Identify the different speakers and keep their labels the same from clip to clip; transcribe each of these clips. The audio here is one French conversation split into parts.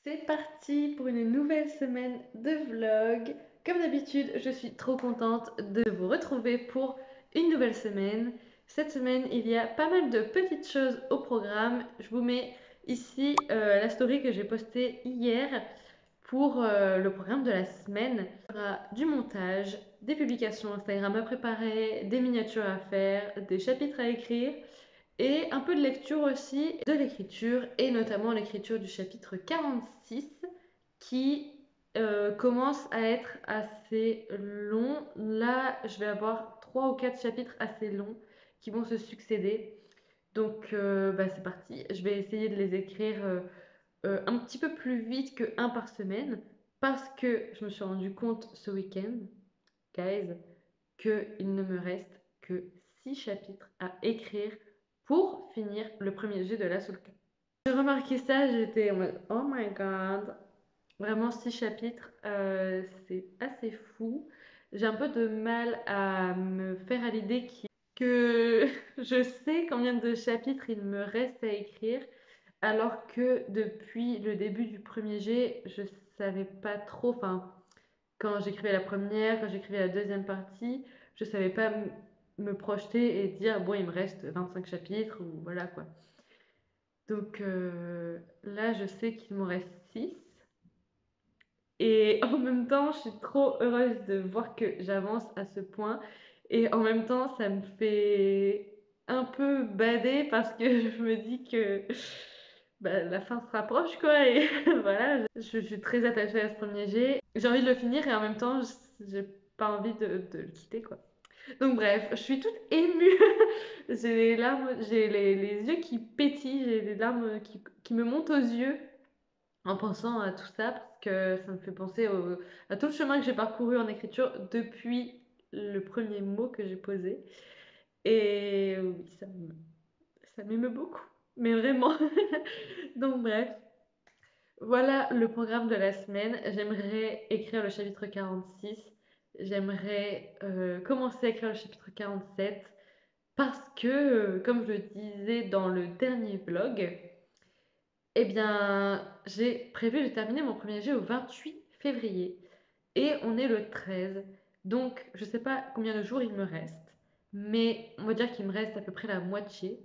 Speaker 1: C'est parti pour une nouvelle semaine de vlog. Comme d'habitude, je suis trop contente de vous retrouver pour une nouvelle semaine. Cette semaine, il y a pas mal de petites choses au programme. Je vous mets ici la story que j'ai postée hier pour le programme de la semaine. Il y aura du montage, des publications Instagram à préparer, des miniatures à faire, des chapitres à écrire et un peu de lecture aussi de l'écriture, et notamment l'écriture du chapitre 46 qui commence à être assez long. Là, je vais avoir 3 ou 4 chapitres assez longs qui vont se succéder. Donc, c'est parti. Je vais essayer de les écrire un petit peu plus vite que un par semaine parce que je me suis rendu compte ce week-end, guys, qu'il ne me reste que 6 chapitres à écrire pour finir le premier jet de la Soulka. J'ai remarqué ça, j'étais en mode oh my god, vraiment 6 chapitres, c'est assez fou. J'ai un peu de mal à me faire à l'idée que je sais combien de chapitres il me reste à écrire, alors que depuis le début du premier jet, je savais pas trop, enfin, quand j'écrivais la première, quand j'écrivais la deuxième partie, je savais pas me projeter et dire bon, il me reste 25 chapitres ou voilà quoi. Donc là, je sais qu'il m'en reste 6. Et en même temps, je suis trop heureuse de voir que j'avance à ce point. Et en même temps, ça me fait un peu bader parce que je me dis que la fin se rapproche, quoi. Et voilà, je suis très attachée à ce premier jet. J'ai envie de le finir et en même temps, j'ai pas envie de le quitter, quoi. Donc bref, je suis toute émue. J'ai les larmes, j'ai les yeux qui pétillent, j'ai les larmes qui me montent aux yeux en pensant à tout ça, parce que ça me fait penser à tout le chemin que j'ai parcouru en écriture depuis le premier mot que j'ai posé. Et oui, ça m'émeut beaucoup, mais vraiment. Donc bref, voilà le programme de la semaine. J'aimerais écrire le chapitre 46. J'aimerais commencer à écrire le chapitre 47 parce que, comme je le disais dans le dernier vlog, eh bien, j'ai prévu de terminer mon premier jet au 28 février et on est le 13. Donc, je ne sais pas combien de jours il me reste, mais on va dire qu'il me reste à peu près la moitié.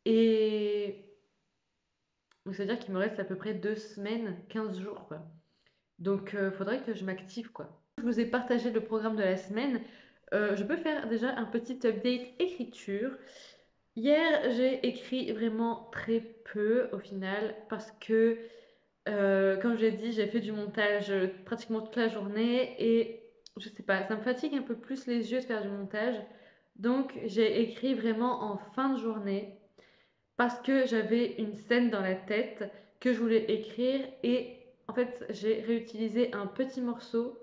Speaker 1: Et donc, ça veut dire qu'il me reste à peu près 2 semaines, 15 jours, quoi. Donc, il faudrait que je m'active, quoi. Je vous ai partagé le programme de la semaine. Je peux faire déjà un petit update écriture. Hier, j'ai écrit vraiment très peu au final parce que, comme j'ai dit, j'ai fait du montage pratiquement toute la journée et je sais pas, ça me fatigue un peu plus les yeux de faire du montage. Donc, j'ai écrit vraiment en fin de journée parce que j'avais une scène dans la tête que je voulais écrire et en fait, j'ai réutilisé un petit morceau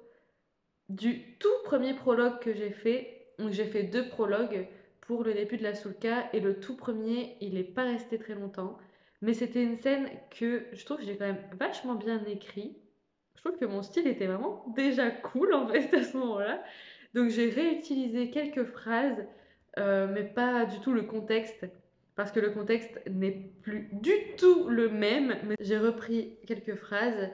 Speaker 1: du tout premier prologue que j'ai fait. Donc j'ai fait 2 prologues pour le début de la Soulka et le tout premier, il n'est pas resté très longtemps. Mais c'était une scène que je trouve que j'ai quand même vachement bien écrit. Je trouve que mon style était vraiment déjà cool en fait à ce moment-là. Donc j'ai réutilisé quelques phrases, mais pas du tout le contexte. Parce que le contexte n'est plus du tout le même. Mais j'ai repris quelques phrases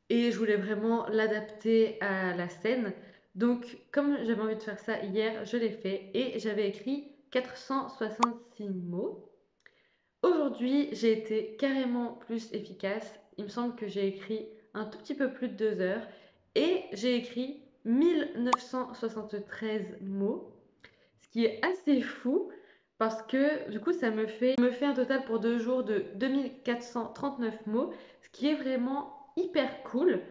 Speaker 1: et je voulais vraiment l'adapter à la scène. Donc, comme j'avais envie de faire ça hier, je l'ai fait et j'avais écrit 466 mots. Aujourd'hui, j'ai été carrément plus efficace. Il me semble que j'ai écrit un tout petit peu plus de 2 heures et j'ai écrit 1973 mots, ce qui est assez fou parce que du coup, ça me fait un total pour 2 jours de 2439 mots, ce qui est vraiment hyper cool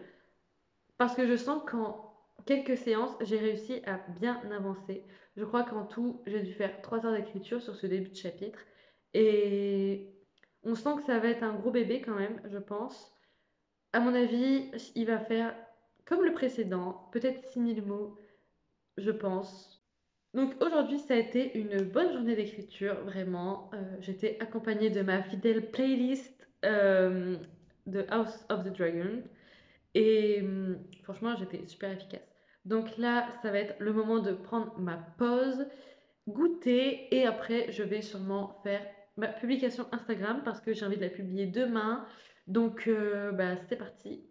Speaker 1: parce que je sens qu'en quelques séances, j'ai réussi à bien avancer. Je crois qu'en tout, j'ai dû faire 3 heures d'écriture sur ce début de chapitre. Et on sent que ça va être un gros bébé quand même, je pense. À mon avis, il va faire comme le précédent, peut-être 6 000 mots, je pense. Donc aujourd'hui, ça a été une bonne journée d'écriture, vraiment. J'étais accompagnée de ma fidèle playlist de House of the Dragon. Et franchement, j'étais super efficace. Donc là, ça va être le moment de prendre ma pause, goûter, et après, je vais sûrement faire ma publication Instagram parce que j'ai envie de la publier demain. Donc, bah, c'est parti.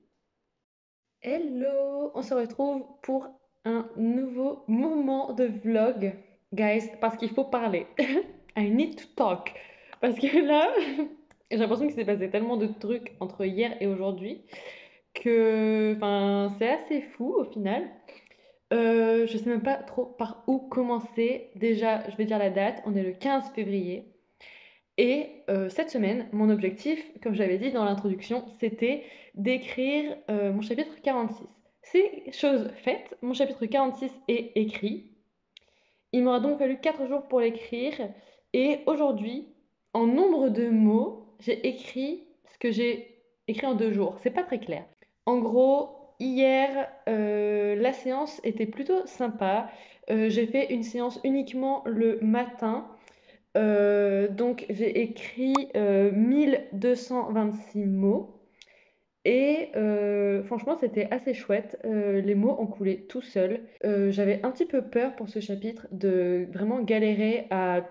Speaker 1: Hello, on se retrouve pour un nouveau moment de vlog, guys, parce qu'il faut parler. I need to talk. Parce que là, j'ai l'impression qu'il s'est passé tellement de trucs entre hier et aujourd'hui que, enfin, c'est assez fou au final. Je sais même pas trop par où commencer. Déjà, je vais dire la date, on est le 15 février. Et cette semaine, mon objectif, comme j'avais dit dans l'introduction, c'était d'écrire mon chapitre 46. C'est chose faite, mon chapitre 46 est écrit. Il m'aura donc fallu 4 jours pour l'écrire. Et aujourd'hui, en nombre de mots, j'ai écrit ce que j'ai écrit en 2 jours. C'est pas très clair. En gros, hier, la séance était plutôt sympa. J'ai fait une séance uniquement le matin. Donc j'ai écrit 1226 mots et franchement c'était assez chouette. Les mots ont coulé tout seuls. J'avais un petit peu peur pour ce chapitre de vraiment galérer à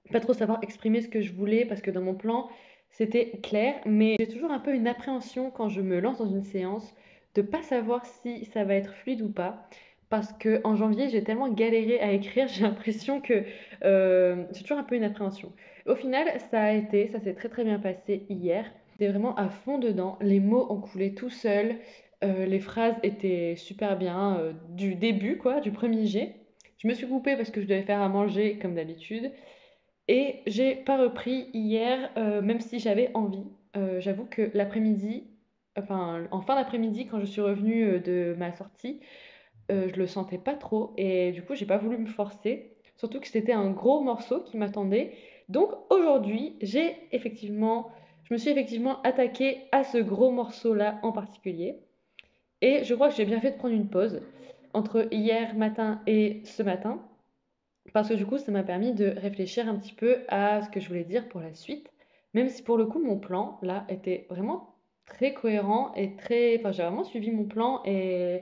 Speaker 1: pas trop savoir exprimer ce que je voulais parce que dans mon plan c'était clair, mais j'ai toujours un peu une appréhension quand je me lance dans une séance de pas savoir si ça va être fluide ou pas. Parce que en janvier, j'ai tellement galéré à écrire, j'ai l'impression que j'ai toujours un peu une appréhension. Au final, ça a été, ça s'est très très bien passé hier. J'étais vraiment à fond dedans. Les mots ont coulé tout seuls. Les phrases étaient super bien du début, quoi, du premier jet. Je me suis coupée parce que je devais faire à manger comme d'habitude. Et j'ai pas repris hier, même si j'avais envie. J'avoue que l'après-midi, enfin en fin d'après-midi, quand je suis revenue de ma sortie, je le sentais pas trop et du coup j'ai pas voulu me forcer. Surtout que c'était un gros morceau qui m'attendait. Donc aujourd'hui, je me suis effectivement attaquée à ce gros morceau-là en particulier. Et je crois que j'ai bien fait de prendre une pause entre hier matin et ce matin. Parce que du coup, ça m'a permis de réfléchir un petit peu à ce que je voulais dire pour la suite. Même si pour le coup, mon plan, là, était vraiment très cohérent et très... Enfin, j'ai vraiment suivi mon plan et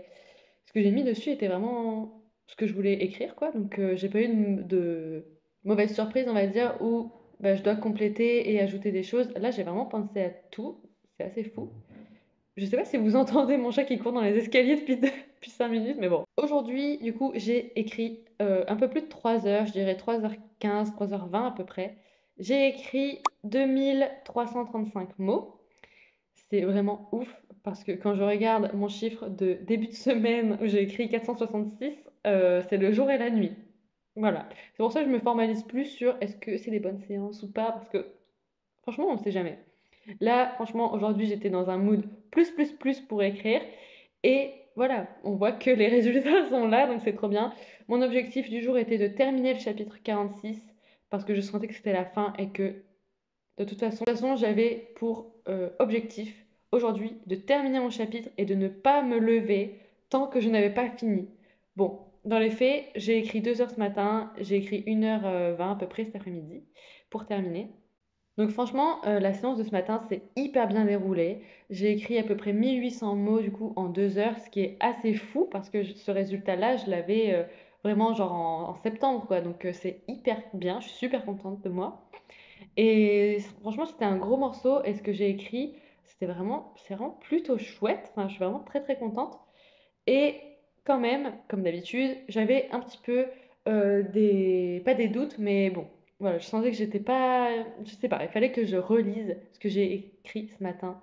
Speaker 1: ce que j'ai mis dessus était vraiment ce que je voulais écrire, quoi. Donc, j'ai pas eu de mauvaise surprise, on va dire, où bah, je dois compléter et ajouter des choses. Là, j'ai vraiment pensé à tout. C'est assez fou. Je sais pas si vous entendez mon chat qui court dans les escaliers depuis 5 minutes, mais bon. Aujourd'hui, du coup, j'ai écrit un peu plus de 3 heures, je dirais 3h15, 3h20 à peu près. J'ai écrit 2335 mots. C'est vraiment ouf parce que quand je regarde mon chiffre de début de semaine où j'ai écrit 466, c'est le jour et la nuit. Voilà. C'est pour ça que je me formalise plus sur est-ce que c'est des bonnes séances ou pas parce que franchement, on ne sait jamais. Là, franchement, aujourd'hui, j'étais dans un mood plus pour écrire. Et voilà, on voit que les résultats sont là, donc c'est trop bien. Mon objectif du jour était de terminer le chapitre 46 parce que je sentais que c'était la fin et que de toute façon j'avais pour objectif aujourd'hui de terminer mon chapitre et de ne pas me lever tant que je n'avais pas fini. Bon, dans les faits, j'ai écrit 2 heures ce matin, j'ai écrit 1h20 à peu près cet après-midi pour terminer. Donc franchement, la séance de ce matin s'est hyper bien déroulée. J'ai écrit à peu près 1800 mots du coup en 2 heures, ce qui est assez fou parce que ce résultat-là, je l'avais vraiment genre en septembre quoi. Donc c'est hyper bien, je suis super contente de moi. Et franchement, c'était un gros morceau et ce que j'ai écrit, c'est vraiment plutôt chouette. Enfin, je suis vraiment très très contente. Et quand même, comme d'habitude, j'avais un petit peu pas des doutes, mais bon, voilà, je sentais que j'étais pas, je sais pas, il fallait que je relise ce que j'ai écrit ce matin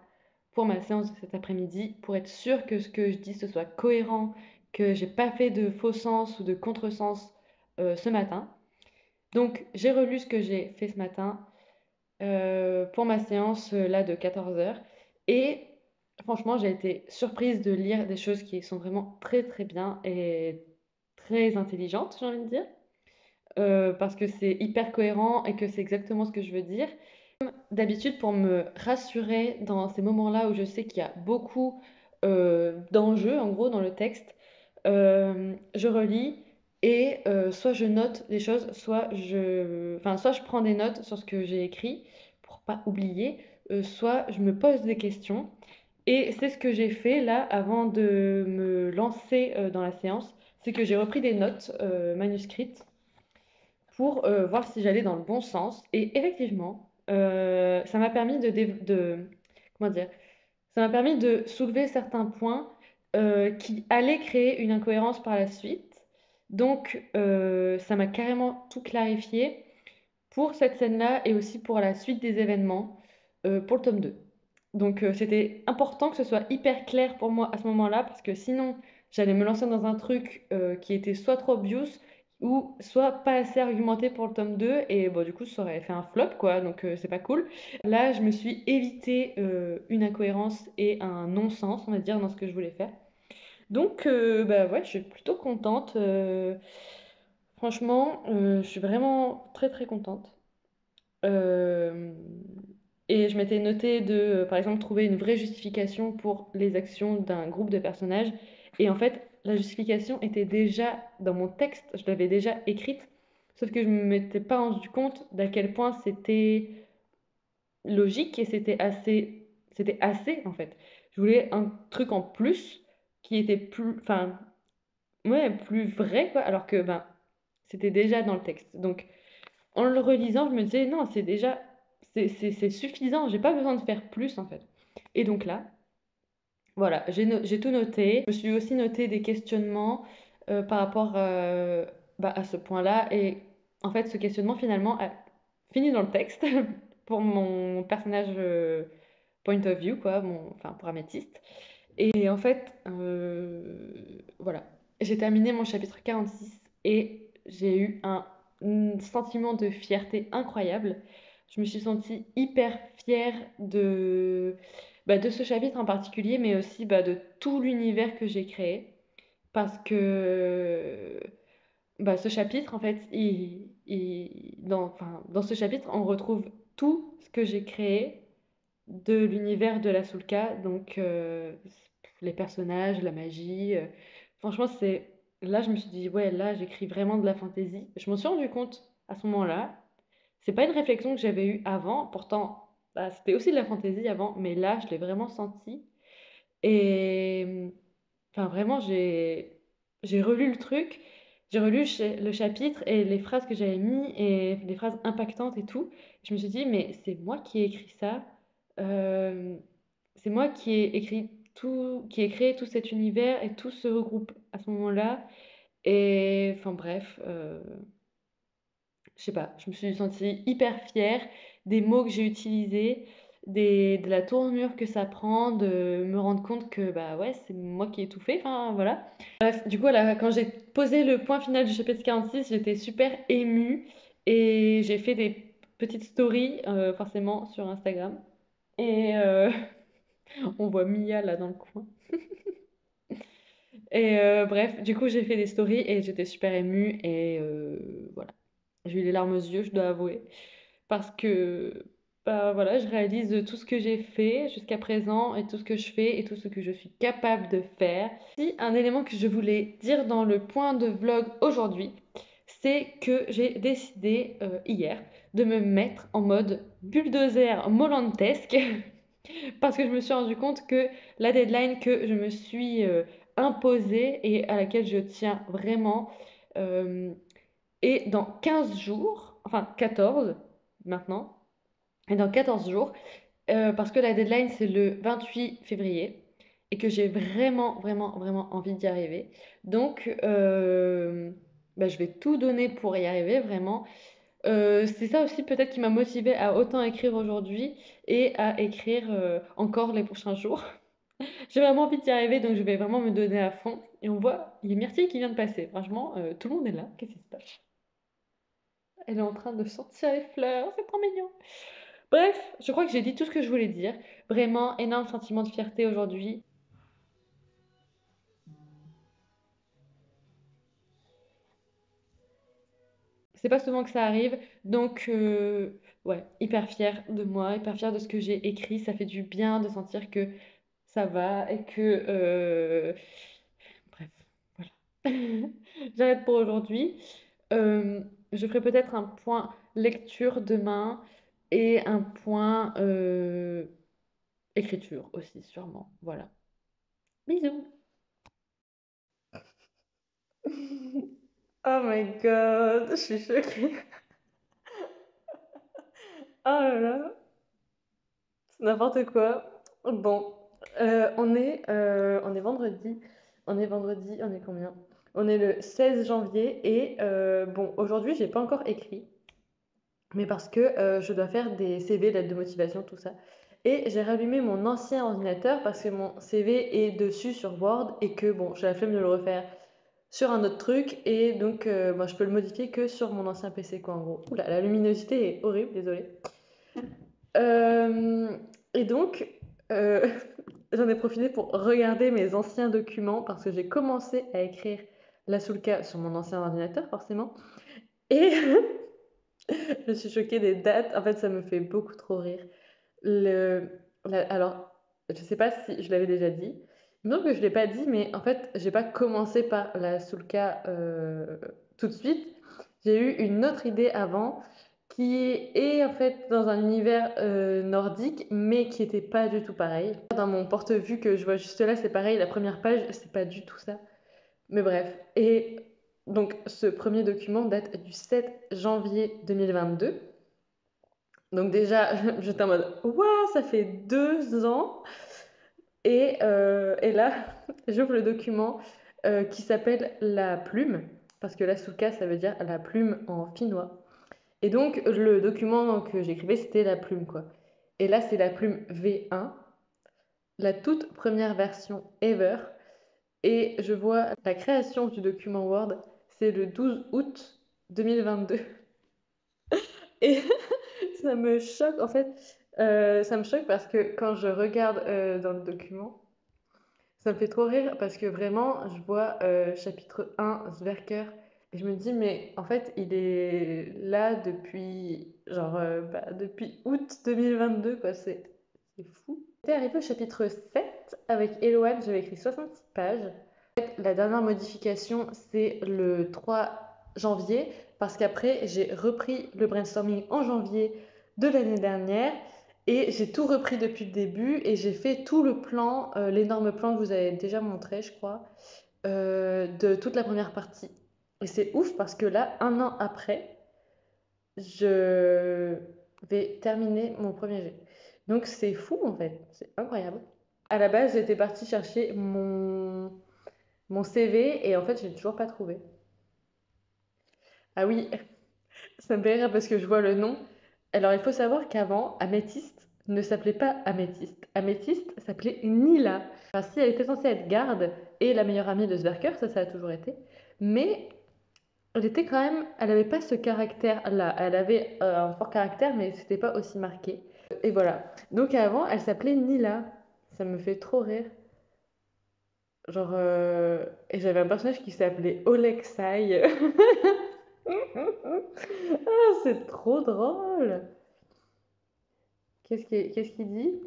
Speaker 1: pour ma séance de cet après-midi, pour être sûre que ce que je dis ce soit cohérent, que j'ai pas fait de faux sens ou de contresens ce matin. Donc j'ai relu ce que j'ai fait ce matin pour ma séance là de 14 heures. Et franchement, j'ai été surprise de lire des choses qui sont vraiment très très bien et très intelligentes, j'ai envie de dire. Parce que c'est hyper cohérent et que c'est exactement ce que je veux dire. D'habitude, pour me rassurer dans ces moments-là où je sais qu'il y a beaucoup d'enjeux, en gros, dans le texte, je relis et soit je note des choses, soit je prends des notes sur ce que j'ai écrit pour pas oublier, soit je me pose des questions. Et c'est ce que j'ai fait là avant de me lancer dans la séance, c'est que j'ai repris des notes manuscrites pour voir si j'allais dans le bon sens. Et effectivement, ça m'a permis de comment dire, ça m'a permis de soulever certains points qui allaient créer une incohérence par la suite. Donc, ça m'a carrément tout clarifié pour cette scène-là et aussi pour la suite des événements pour le tome 2. Donc, c'était important que ce soit hyper clair pour moi à ce moment-là parce que sinon, j'allais me lancer dans un truc qui était soit trop obvious ou soit pas assez argumenté pour le tome 2 et bon, du coup, ça aurait fait un flop quoi, donc c'est pas cool. Là, je me suis évité une incohérence et un non-sens, on va dire, dans ce que je voulais faire. Donc, bah ouais, je suis plutôt contente. Franchement, je suis vraiment très très contente. Euh, et je m'étais noté de, par exemple, trouver une vraie justification pour les actions d'un groupe de personnages. Et en fait, la justification était déjà dans mon texte, je l'avais déjà écrite, sauf que je ne m'étais pas rendu compte d'à quel point c'était logique et c'était assez en fait. Je voulais un truc en plus qui était plus, enfin, ouais, plus vrai quoi, alors que ben, c'était déjà dans le texte. Donc, en le relisant, je me disais non, c'est déjà, c'est suffisant, j'ai pas besoin de faire plus en fait. Et donc là, voilà, j'ai tout noté. Je me suis aussi noté des questionnements par rapport bah, à ce point-là. Et en fait, ce questionnement finalement a fini dans le texte pour mon personnage point of view, quoi, enfin pour Améthyste. Et en fait, voilà, j'ai terminé mon chapitre 46 et j'ai eu un sentiment de fierté incroyable. Je me suis sentie hyper fière bah, de ce chapitre en particulier, mais aussi bah, de tout l'univers que j'ai créé. Parce que bah, ce chapitre, en fait, enfin, dans ce chapitre, on retrouve tout ce que j'ai créé de l'univers de la Soulka, donc les personnages, la magie. Franchement, c'est là je me suis dit ouais, là j'écris vraiment de la fantaisie. Je m'en suis rendu compte à ce moment-là. C'est pas une réflexion que j'avais eue avant, pourtant bah, c'était aussi de la fantaisie avant, mais là je l'ai vraiment senti. Et enfin vraiment j'ai relu le truc, j'ai relu le chapitre et les phrases que j'avais mis et les phrases impactantes et tout. Je me suis dit mais c'est moi qui ai écrit ça. Euh, c'est moi qui ai écrit tout, qui ai créé tout cet univers et tout se regroupe à ce moment-là. Et enfin bref, je sais pas, je me suis sentie hyper fière des mots que j'ai utilisés, de la tournure que ça prend, de me rendre compte que bah ouais, c'est moi qui ai tout fait, enfin voilà. Bref, du coup, là, quand j'ai posé le point final du chapitre 46, j'étais super émue et j'ai fait des petites stories forcément sur Instagram. Et on voit Mia là dans le coin. Et bref, du coup, j'ai fait des stories et j'étais super émue et voilà. J'ai eu les larmes aux yeux, je dois avouer, parce que bah voilà, je réalise tout ce que j'ai fait jusqu'à présent et tout ce que je fais et tout ce que je suis capable de faire. Si un élément que je voulais dire dans le point de vlog aujourd'hui, c'est que j'ai décidé hier de me mettre en mode bulldozer molantesque parce que je me suis rendu compte que la deadline que je me suis imposée et à laquelle je tiens vraiment euh, est dans 15 jours, enfin 14 maintenant, et dans 14 jours, parce que la deadline c'est le 28 février et que j'ai vraiment, vraiment, vraiment envie d'y arriver. Donc, bah, je vais tout donner pour y arriver, vraiment. C'est ça aussi peut-être qui m'a motivée à autant écrire aujourd'hui et à écrire encore les prochains jours. J'ai vraiment envie d'y arriver, donc je vais vraiment me donner à fond. Et on voit, il y a Myrtille qui vient de passer. Franchement, tout le monde est là. Qu'est-ce qui se passe? Elle est en train de sortir les fleurs, c'est trop mignon. Bref, je crois que j'ai dit tout ce que je voulais dire. Vraiment, énorme sentiment de fierté aujourd'hui. C'est pas souvent que ça arrive, donc ouais, hyper fière de moi, hyper fière de ce que j'ai écrit. Ça fait du bien de sentir que ça va et que bref, voilà. J'arrête pour aujourd'hui. Euh, je ferai peut-être un point lecture demain et un point écriture aussi, sûrement. Voilà. Bisous. Oh my god, je suis choquée. Oh là là, c'est n'importe quoi. Bon, on est vendredi. On est combien? On est le 16 janvier et bon, aujourd'hui, j'ai pas encore écrit, mais parce que je dois faire des CV, lettres de motivation, tout ça. Et j'ai rallumé mon ancien ordinateur parce que mon CV est dessus sur Word et que bon, j'ai la flemme de le refaire sur un autre truc et donc moi je peux le modifier que sur mon ancien PC quoi en gros. Oula, la luminosité est horrible, désolée. Euh, et donc euh, j'en ai profité pour regarder mes anciens documents parce que j'ai commencé à écrire la Sulca sur mon ancien ordinateur forcément et je suis choquée des dates. En fait, ça me fait beaucoup trop rire. Le, alors, je sais pas si je l'avais déjà dit. Il me semble que je l'ai pas dit, mais en fait, j'ai pas commencé par la Sulca tout de suite. J'ai eu une autre idée avant qui est en fait dans un univers nordique, mais qui était pas du tout pareil. Dans mon porte-vue que je vois juste là, c'est pareil. La première page, c'est pas du tout ça. Mais bref. Et donc, ce premier document date du 7 janvier 2022. Donc déjà, j'étais en mode, waouh, ça fait 2 ans. Et là, j'ouvre le document qui s'appelle la plume, parce que la souka, ça veut dire la plume en finnois. Et donc, le document que j'écrivais, c'était la plume, quoi. Et là, c'est la plume V1, la toute première version ever. Et je vois la création du document Word, c'est le 12 août 2022. Et ça me choque, en fait, ça me choque parce que quand je regarde dans le document, ça me fait trop rire parce que vraiment, je vois chapitre 1, Sverker, et je me dis, mais en fait, il est là depuis, genre, depuis août 2022, quoi, c'est fou. J'étais arrivée au chapitre 7 avec Eloane, j'avais écrit 66 pages. La dernière modification, c'est le 3 janvier, parce qu'après, j'ai repris le brainstorming en janvier de l'année dernière, et j'ai tout repris depuis le début, et j'ai fait tout le plan, l'énorme plan que vous avez déjà montré, je crois, de toute la première partie. Et c'est ouf, parce que là, un an après, je vais terminer mon premier jet. Donc c'est fou, en fait, c'est incroyable. À la base, j'étais partie chercher mon CV et en fait, j'ai toujours pas trouvé. Ah oui, ça me fait rire parce que je vois le nom. Alors, il faut savoir qu'avant, Améthyste ne s'appelait pas Améthyste. Améthyste s'appelait Nila. Enfin, si elle était censée être garde et la meilleure amie de Sverker, ça a toujours été. Mais elle était quand même, elle n'avait pas ce caractère-là. Elle avait un fort caractère, mais c'était pas aussi marqué. Et voilà. Donc avant, elle s'appelait Nila. Ça me fait trop rire. Genre, et j'avais un personnage qui s'appelait Olexai. Ah, c'est trop drôle. Qu'est-ce qu'il dit?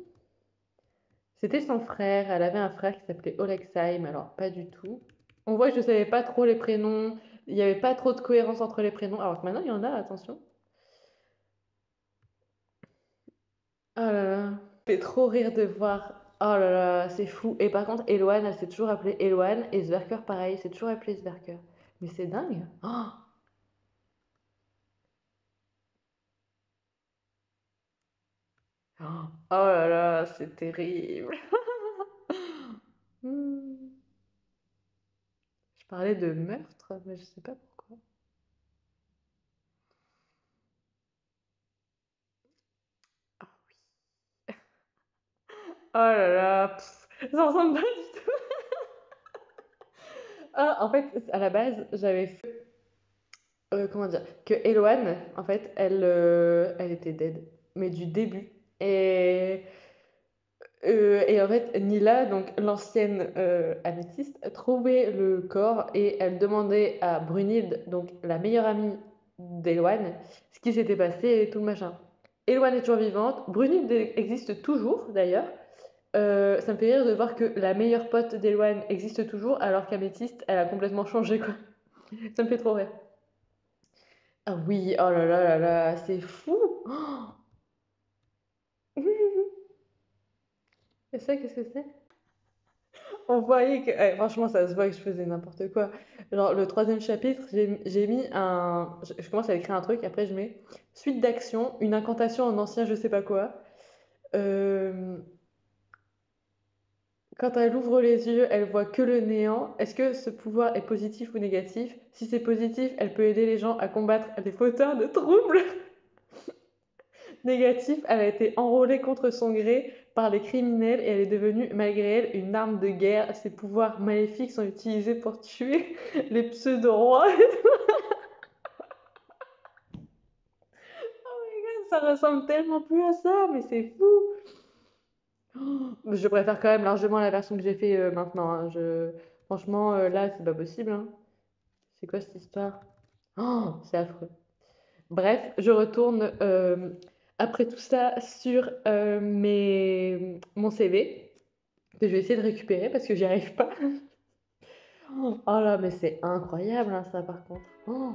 Speaker 1: C'était son frère. Elle avait un frère qui s'appelait Olexheim. Alors, pas du tout. On voit que je savais pas trop les prénoms. Il n'y avait pas trop de cohérence entre les prénoms. Alors que maintenant, il y en a, attention. Oh là là. Ça fait trop rire de voir. Oh là là, c'est fou. Et par contre, Eloane, elle s'est toujours appelée Eloane. Et Zwerker, pareil, c'est toujours appelé Zwerker. Mais c'est dingue. Oh, oh là là, c'est terrible. Hmm. Je parlais de meurtre, mais je sais pas pourquoi. Oh là là, ça ressemble pas du tout. Ah, en fait, à la base, j'avais fait, comment dire, que Eloane, en fait, elle était dead, mais du début. Et en fait, Nila, donc l'ancienne améthyste, trouvait le corps et elle demandait à Brunhilde, donc la meilleure amie d'Eloane, ce qui s'était passé et tout le machin. Eloane est toujours vivante, Brunhilde existe toujours d'ailleurs. Ça me fait rire de voir que la meilleure pote d'Eloane existe toujours alors qu'Améthyste, elle a complètement changé quoi. Ça me fait trop rire. Ah oui, oh là là là là, c'est fou. Et ça, qu'est-ce que c'est? On voyait que, franchement, ça se voit que je faisais n'importe quoi. Genre, le troisième chapitre, j'ai mis un. Je commence à écrire un truc, après je mets suite d'action, une incantation en ancien je sais pas quoi. Euh, Quand elle ouvre les yeux, elle voit que le néant. Est-ce que ce pouvoir est positif ou négatif? Si c'est positif, elle peut aider les gens à combattre les fauteurs de troubles. Négatif, elle a été enrôlée contre son gré par les criminels et elle est devenue, malgré elle, une arme de guerre. Ses pouvoirs maléfiques sont utilisés pour tuer les pseudo-rois. Ça ressemble tellement plus à ça, mais c'est fou. Oh, je préfère quand même largement la version que j'ai fait maintenant, hein. Franchement, là, c'est pas possible, hein. C'est quoi cette histoire? Oh, c'est affreux. Bref, je retourne après tout ça sur mon CV, que je vais essayer de récupérer parce que j'y arrive pas. Oh là, mais c'est incroyable, hein, ça par contre. Oh.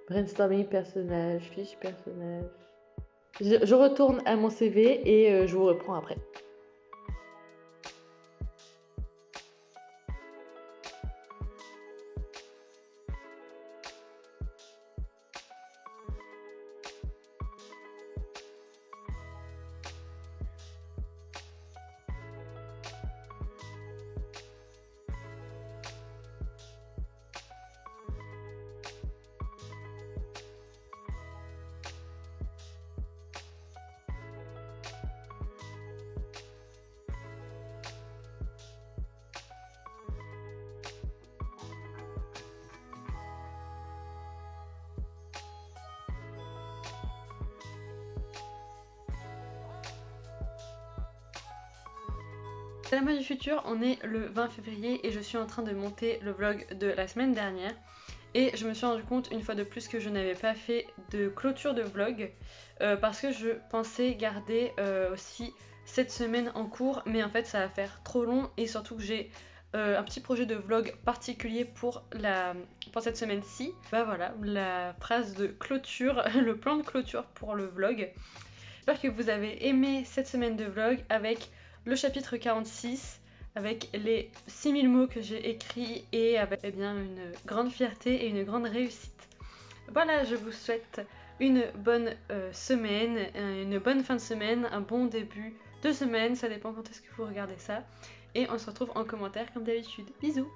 Speaker 1: Brainstorming personnage, fiche personnage. Je retourne à mon CV et je vous reprends après. C'est la main du futur, on est le 20 février et je suis en train de monter le vlog de la semaine dernière. Et je me suis rendu compte une fois de plus que je n'avais pas fait de clôture de vlog parce que je pensais garder aussi cette semaine en cours, mais en fait ça va faire trop long et surtout que j'ai un petit projet de vlog particulier pour cette semaine-ci. Bah voilà, la phrase de clôture, le plan de clôture pour le vlog. J'espère que vous avez aimé cette semaine de vlog avec le chapitre 46, avec les 6000 mots que j'ai écrits et avec bien une grande fierté et une grande réussite. Voilà, je vous souhaite une bonne semaine, une bonne fin de semaine, un bon début de semaine, ça dépend quand est-ce que vous regardez ça. Et on se retrouve en commentaire comme d'habitude. Bisous!